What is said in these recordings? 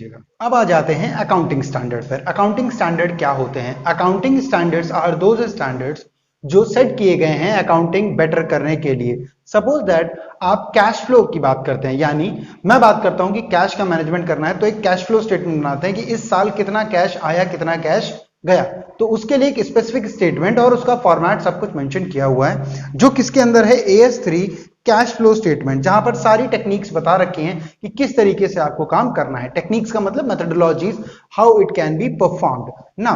लीजिएगा। अब आ जाते हैं अकाउंटिंग स्टैंडर्ड पर। अकाउंटिंग स्टैंडर्ड क्या होते हैं? Accounting standards are those standards जो सेट किए गए हैं अकाउंटिंग बेटर करने के लिए। सपोज दैट आप कैश फ्लो की बात करते हैं, यानी मैं बात करता हूं कि कैश का मैनेजमेंट करना है, तो एक कैश फ्लो स्टेटमेंट बनाते हैं कि इस साल कितना कैश आया, कितना कैश गया। तो उसके लिए एक स्पेसिफिक स्टेटमेंट और उसका फॉर्मेट सब कुछ मेंशन किया हुआ है, जो किसके अंदर है? AS3 कैश फ्लो स्टेटमेंट, जहां पर सारी टेक्निक्स बता रखी हैं कि किस तरीके से आपको काम करना है। टेक्निक्स का मतलब methodologies, how it can be performed ना।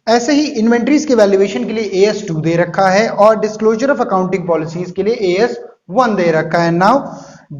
ऐसे ही इन्वेंट्रीज के वैल्यूएशन के लिए AS2 दे रखा है और डिस्क्लोजर ऑफ अकाउंटिंग पॉलिसीज के लिए AS1 दे रखा है। नाउ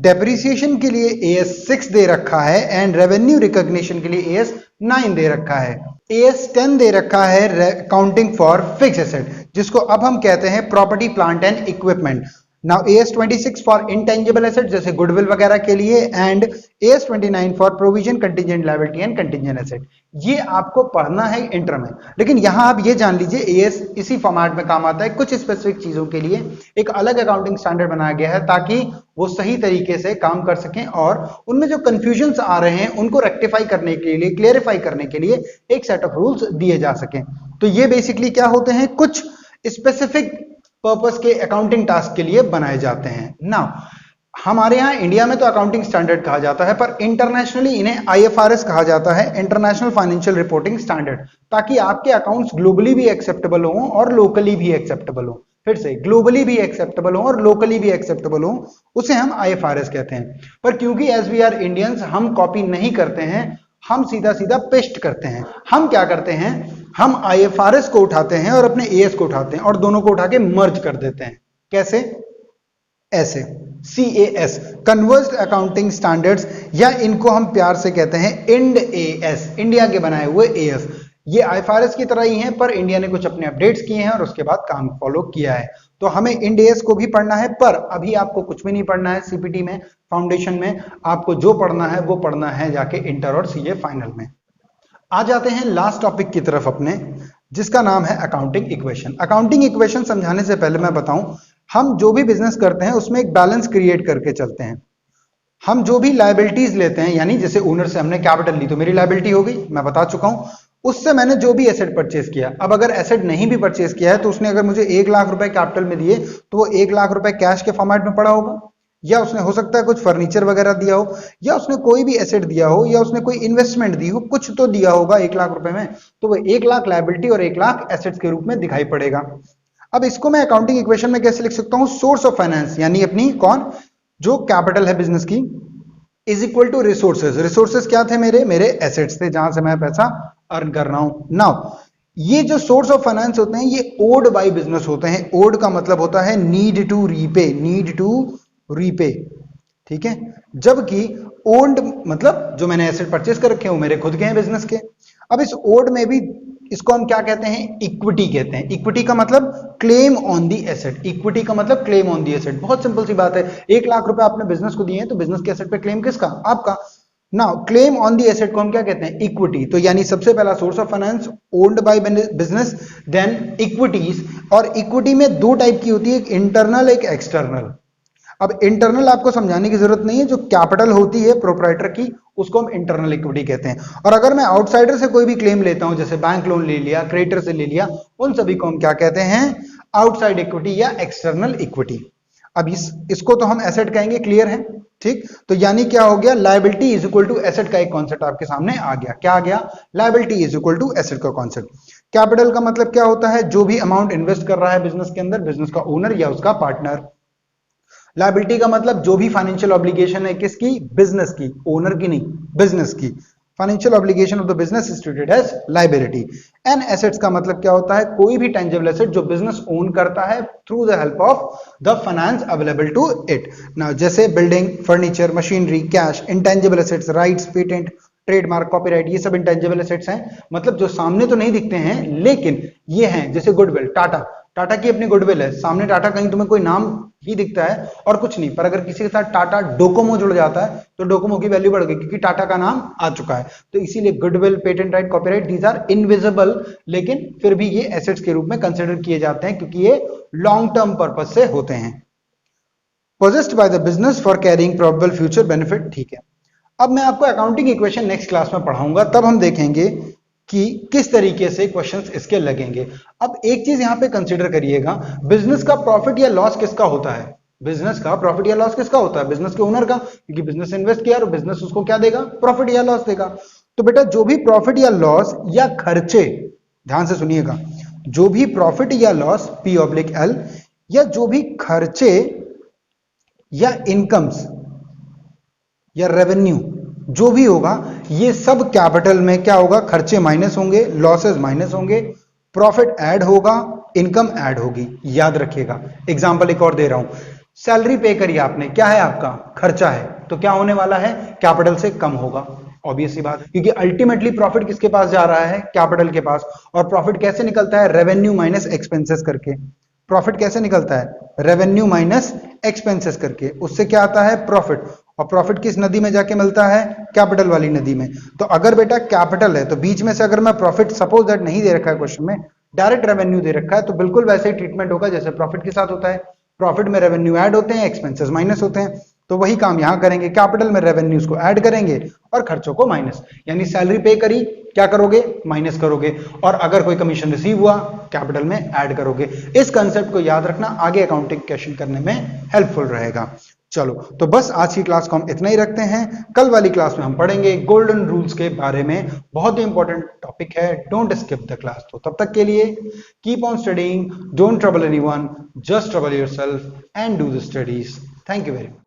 डेप्रिसिएशन के लिए AS6 दे रखा है एंड रेवेन्यू रिकॉग्निशन के लिए AS9 दे रखा है। AS10 दे रखा है अकाउंटिंग फॉर फिक्स एसेट, जिसको अब हम कहते हैं property plant and equipment. Now AS26 for intangible asset जैसे गुडविल वगैरह के लिए, and AS29 for provision contingent liability and contingent asset. ये आपको पढ़ना है इंटर में, लेकिन यहां आप ये जान लीजिए AS इसी फॉर्मेट में काम आता है। कुछ स्पेसिफिक चीजों के लिए एक अलग अकाउंटिंग स्टैंडर्ड बनाया गया है ताकि वो सही तरीके से काम कर सकें और उनमें जो कंफ्यूजन्स आ रहे हैं उनको रेक्टिफाई करने के लिए, क्लियरिफाई करने के लिए एक सेट ऑफ रूल्स दिए जा सकें। तो ये बेसिकली क्या होते हैं? कुछ स्पेसिफिक पर्पस के अकाउंटिंग टास्क के लिए बनाए जाते हैं ना। हमारे यहाँ इंडिया में तो अकाउंटिंग स्टैंडर्ड कहा जाता है, पर इंटरनेशनली इन्हें IFRS कहा जाता है, इंटरनेशनल फाइनेंशियल रिपोर्टिंग स्टैंडर्ड, ताकि आपके अकाउंट्स ग्लोबली भी एक्सेप्टेबल हो और लोकली भी एक्सेप्टेबल हो। फिर से, ग्लोबली भी एक्सेप्टेबल हो और लोकली भी एक्सेप्टेबल हो, उसे हम IFRS कहते हैं। पर क्योंकि एज वी आर इंडियंस, हम कॉपी नहीं करते हैं, हम सीधा सीधा पेस्ट करते हैं। हम क्या करते हैं? हम IFRS को उठाते हैं और अपने AS को उठाते हैं और दोनों को उठा के मर्ज कर देते हैं। कैसे? ऐसे, CAS, कन्वर्ज्ड अकाउंटिंग स्टैंडर्ड्स, या इनको हम प्यार से कहते हैं इंड AS, इंडिया के बनाए हुए AS। ये IFRS की तरह ही हैं, पर इंडिया ने कुछ अपने अपडेट्स किए हैं और उसके बाद काम फॉलो किया है। तो हमें इंड AS को भी पढ़ना है, पर अभी आपको कुछ भी नहीं पढ़ना है CPT में, फाउंडेशन में। आपको जो पढ़ना है वो पढ़ना है जाके इंटर और CA फाइनल में। आ जाते हैं लास्ट टॉपिक की तरफ अपने, जिसका नाम है अकाउंटिंग इक्वेशन। अकाउंटिंग इक्वेशन समझाने से पहले मैं बताऊं, हम जो भी बिजनेस करते हैं उसमें एक बैलेंस क्रिएट करके चलते हैं। हम जो भी लायबिलिटीज लेते हैं, यानी जैसे ओनर से हमने कैपिटल ली तो मेरी लायबिलिटी हो गई, मैं बता चुका हूं। उससे मैंने जो भी एसेट परचेज किया, अब अगर एसेट नहीं भी परचेज किया है तो उसने अगर मुझे 1 लाख रुपए कैपिटल में दिए तो वो 1 लाख रुपए कैश के फॉर्मेट में पड़ा होगा, या उसने हो सकता है कुछ फर्नीचर वगैरह दिया हो, या उसने कोई भी एसेट दिया हो, या उसने कोई इन्वेस्टमेंट दी हो, कुछ तो दिया होगा 1 लाख रुपए में, तो वो 1 लाख लायबिलिटी और 1 लाख एसेट्स के रूप में दिखाई पड़ेगा। अब इसको मैं अकाउंटिंग इक्वेशन में कैसे लिख सकता हूं? सोर्स ऑफ फाइनेंस, यानी अपनी कौन, जो कैपिटल है बिजनेस की, is equal to resources. Resources क्या थे? मेरे एसेट्स थे, जहां से मैं पैसा अर्न कर रहा हूं। नाउ ये जो सोर्स ऑफ फाइनेंस होते हैं ये ओड बाय बिजनेस होते हैं। ओड का मतलब होता है need to repay, need to repay, ठीक है। जबकि ओन्ड मतलब जो मैंने एसेट परचेस कर रखे हैं वो मेरे खुद के हैं, बिजनेस के। अब इस ओड में भी इसको हम क्या कहते हैं? इक्विटी कहते हैं। इक्विटी का मतलब claim on the asset, equity का मतलब क्लेम ऑन दी एसेट। बहुत सिंपल सी बात है, 1 लाख रुपए आपने बिजनेस को दिए हैं तो बिजनेस के एसेट पे क्लेम किसका? आपका। Now claim on the asset को हम क्या कहते हैं? इक्विटी। तो यानी सबसे पहला source of finance owned by business, then equities. और इक्विटी में 2 टाइप की होती है, एक इंटरनल एक एक्सटर्नल। अब इंटरनल आपको समझाने की जरूरत नहीं है, जो कैपिटल होती है प्रोप्राइटर की उसको हम इंटरनल इक्विटी कहते हैं। और अगर मैं आउटसाइडर से कोई भी क्लेम लेता हूं, जैसे बैंक लोन ले लिया, क्रेडिटर से ले लिया, उन सभी को हम क्या कहते हैं? आउटसाइड इक्विटी या एक्सटर्नल इक्विटी। अब इसको तो हम एसेट कहेंगे, क्लियर है? ठीक, तो यानी क्या हो गया? Liability is equal to asset का एक कॉन्सेप्ट आपके सामने आ गया। क्या आ गया? Liability is equal to asset का कॉन्सेप्ट। कैपिटल का मतलब क्या होता है? जो भी अमाउंट इन्वेस्ट कर रहा है बिजनेस के अंदर, बिजनेस का ओनर या उसका पार्टनर। लायबिलिटी का मतलब जो भी फाइनेंशियल ऑब्लिगेशन है, किसकी? बिजनेस की, ओनर की नहीं, बिजनेस की। Financial obligation of the business is treated as liability. And assets का मतलब क्या होता है? कोई भी टेंजिबल एसेट जो बिजनेस ओन करता है through the help of the finance available to it. Now जैसे building, furniture, machinery, cash, intangible assets, rights, patent, trademark, copyright, ये सब इंटेंजिबल एसेट्स हैं। मतलब जो सामने तो नहीं दिखते हैं लेकिन ये हैं। जैसे गुडविल, टाटा की अपनी गुडविल है, सामने टाटा, कहीं तुम्हें कोई नाम ही दिखता है और कुछ नहीं, पर अगर किसी के साथ टाटा डोकोमो जुड़ जाता है तो डोकोमो की वैल्यू बढ़ गई, क्योंकि टाटा का नाम आ चुका है। तो इसीलिए goodwill, patent right, copyright, these are invisible, लेकिन फिर भी ये एसेट्स के रूप में कंसिडर किए जाते हैं क्योंकि ये लॉन्ग टर्म पर्पज से होते हैं। Possessed by the business for carrying probable future benefit, ठीक है। अब मैं आपको अकाउंटिंग इक्वेशन नेक्स्ट क्लास में पढ़ाऊंगा, तब हम देखेंगे कि किस तरीके से क्वेश्चंस इसके लगेंगे। अब एक चीज यहां पे कंसीडर करिएगा, बिजनेस का प्रॉफिट या लॉस किसका होता है? बिजनेस का प्रॉफिट या लॉस किसका होता है? बिजनेस के ओनर का, क्योंकि बिजनेस इन्वेस्ट किया और बिजनेस उसको क्या देगा? प्रॉफिट या लॉस देगा। तो बेटा जो भी प्रॉफिट या लॉस या खर्चे, ध्यान से सुनिएगा, जो भी प्रॉफिट या लॉस P/L या जो भी खर्चे या इनकम्स या रेवेन्यू जो भी होगा, ये सब कैपिटल में क्या होगा? खर्चे माइनस होंगे, लॉसेस माइनस होंगे, प्रॉफिट ऐड होगा, इनकम ऐड होगी। याद रखिएगा। एग्जांपल एक और दे रहा हूं, सैलरी पे करिए आपने, क्या है आपका? खर्चा है, तो क्या होने वाला है? कैपिटल से कम होगा, ऑब्वियस सी बात, क्योंकि अल्टीमेटली प्रॉफिट किसके पास जा रहा है? कैपिटल के पास। और प्रॉफिट कैसे निकलता है? रेवेन्यू माइनस एक्सपेंसेस करके। प्रॉफिट कैसे निकलता है? रेवेन्यू माइनस एक्सपेंसेस करके। उससे क्या आता है? प्रॉफिट। और प्रॉफिट किस नदी में जाके मिलता है? कैपिटल वाली नदी में। तो अगर बेटा कैपिटल है तो बीच में से अगर मैं प्रॉफिट, सपोज दैट नहीं दे रखा है क्वेश्चन में, डायरेक्ट रेवेन्यू दे रखा है, तो बिल्कुल वैसे ही ट्रीटमेंट होगा जैसे प्रॉफिट के साथ होता है। प्रॉफिट में रेवेन्यू ऐड होते हैं, एक्सपेंसेस माइनस होते हैं, तो वही काम यहां करेंगे। कैपिटल में रेवेन्यूज को ऐड करेंगे और खर्चों को माइनस, यानी सैलरी पे करी, क्या करोगे? माइनस करोगे। और अगर कोई कमीशन रिसीव हुआ, कैपिटल में ऐड करोगे। इस कंसेप्ट को याद रखना, आगे अकाउंटिंग क्वेश्चन करने में हेल्पफुल रहेगा। चलो, तो बस आज की क्लास को हम इतना ही रखते हैं। कल वाली क्लास में हम पढ़ेंगे गोल्डन रूल्स के बारे में, बहुत ही इंपॉर्टेंट टॉपिक है, डोंट स्किप द क्लास। तो तब तक के लिए keep on studying, don't trouble anyone, just trouble yourself and do the studies. Thank you very much.